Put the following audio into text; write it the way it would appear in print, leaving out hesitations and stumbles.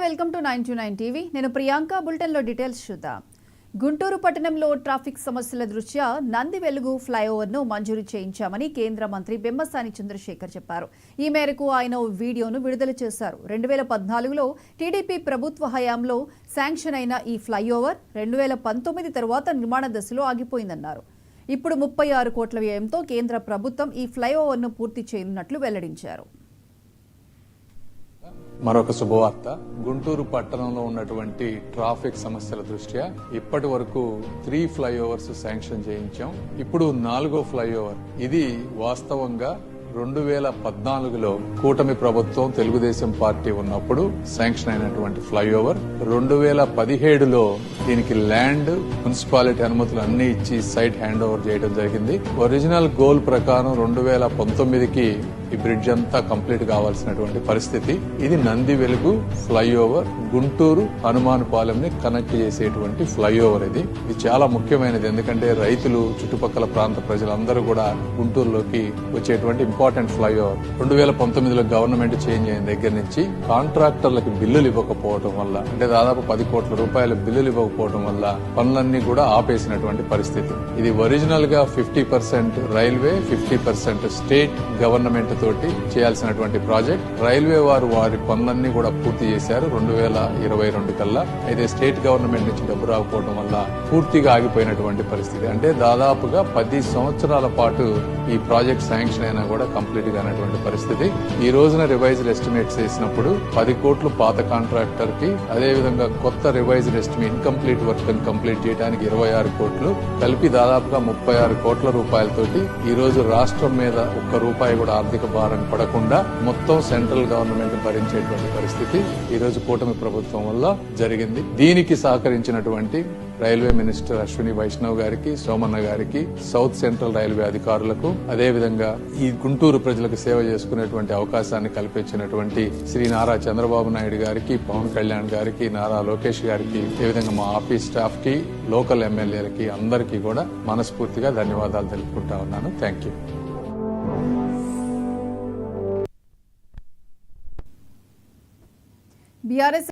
Welcome to 929 TV. నేను Priyanka. Bulletin లో details చూద్దాం. గుంటూరు పట్టణంలో ట్రాఫిక్ సమస్యల దృష్ట్యా నంది వెలుగు ఫ్లైఓవర్ను మంజూరు చేయించామని కేంద్ర మంత్రి బెమ్మసాని చంద్రశేఖర్ చెప్పారు. ఈ మేరకు ఆయన ఓ వీడియోను విడుదల చేశారు. 2014లో టీడీపీ ప్రభుత్వ హయాంలో శాంక్షన్ అయిన ఈ ఫ్లైఓవర్ 2019 తర్వాత నిర్మాణ దశలో ఆగిపోయిందన్నారు. ఇప్పుడు 36 కోట్ల వ్యయంతో కేంద్ర ప్రభుత్వం ఈ ఫ్లైఓవర్ను పూర్తి చేయనున్నట్లు వెల్లడించారు. మరొక శుభవార్త, గుంటూరు పట్టణంలో ఉన్నటువంటి ట్రాఫిక్ సమస్యల దృష్ట్యా ఇప్పటి వరకు 3 ఫ్లైఓవర్స్ శాంక్షన్ చేయించాం. ఇప్పుడు 4వ ఫ్లైఓవర్. ఇది వాస్తవంగా 2014లో కూటమి ప్రభుత్వం తెలుగుదేశం పార్టీ ఉన్నప్పుడు శాంక్షన్ అయినటువంటి ఫ్లైఓవర్. 2017లో దీనికి ల్యాండ్, మున్సిపాలిటీ అనుమతులు అన్ని ఇచ్చి సైట్ హ్యాండ్ ఓవర్ చేయడం జరిగింది. ఒరిజినల్ గోల్ ప్రకారం 2019కి ఈ బ్రిడ్జ్ అంతా కంప్లీట్ కావాల్సినటువంటి పరిస్థితి. ఇది నంది వెలుగు ఫ్లైఓవర్, గుంటూరు హనుమానుపాలెం ని కనెక్ట్ చేసేటువంటి ఫ్లైఓవర్. ఇది చాలా ముఖ్యమైనది. ఎందుకంటే రైతులు, చుట్టుపక్కల ప్రాంత ప్రజలందరూ కూడా గుంటూరులోకి వచ్చేటువంటి ఇంపార్టెంట్ ఫ్లైఓవర్. 2019లో గవర్నమెంట్ చేంజ్ అయిన దగ్గర నుంచి కాంట్రాక్టర్లకు బిల్లులు ఇవ్వకపోవడం వల్ల, అంటే దాదాపు 10 కోట్ల రూపాయల బిల్లులు ఇవ్వకపోవడం వల్ల పనులన్నీ కూడా ఆపేసినటువంటి పరిస్థితి. ఇది ఒరిజినల్ గా 50% రైల్వే, 50% స్టేట్ గవర్నమెంట్ తోటి చేయాల్సినటువంటి ప్రాజెక్ట్. రైల్వే వారి పనులన్నీ కూడా పూర్తి చేశారు 2022 కల్లా. అయితే స్టేట్ గవర్నమెంట్ నుంచి డబ్బు రాకపోవడం వల్ల పూర్తిగా ఆగిపోయినటువంటి పరిస్థితి. అంటే దాదాపుగా 10 సంవత్సరాల పాటు ఈ ప్రాజెక్ట్ శాంక్షన్ అయినా కూడా కంప్లీట్ కానటువంటి పరిస్థితి. ఈ రోజున రివైజ్డ్ ఎస్టిమేట్స్ వేసినప్పుడు 10 కోట్లు పాత కాంట్రాక్టర్ కి, అదేవిధంగా కొత్త రివైజ్డ్ ఎస్టిమేట్ ఇన్కంప్లీట్ వర్క్ ని కంప్లీట్ చేయడానికి 26 కోట్లు కలిపి దాదాపుగా 36 కోట్ల రూపాయలతోటి ఈ రోజు రాష్ట్రం మీద ఒక్క రూపాయి కూడా ఆర్థిక భారం పడకుండా మొత్తం సెంట్రల్ గవర్నమెంట్ భరించేటువంటి పరిస్థితి ఈ రోజు కూటమి ప్రభుత్వం వల్ల జరిగింది. దీనికి సహకరించినటువంటి రైల్వే మినిస్టర్ అశ్విని వైష్ణవ్ గారికి, సోమన్న గారికి, సౌత్ సెంట్రల్ రైల్వే అధికారులకు, అదేవిధంగా ఈ గుంటూరు ప్రజలకు సేవ చేసుకునేటువంటి అవకాశాన్ని కల్పించినటువంటి శ్రీ నారా చంద్రబాబు నాయుడు గారికి, పవన్ కళ్యాణ్ గారికి, నారా లోకేష్ గారికి, అదేవిధంగా మా ఆఫీస్ స్టాఫ్ కి, లోకల్ ఎమ్మెల్యేలకి అందరికీ కూడా మనస్ఫూర్తిగా ధన్యవాదాలు తెలుపుకుంటా ఉన్నాను. Thank you. బీఆర్ఎస్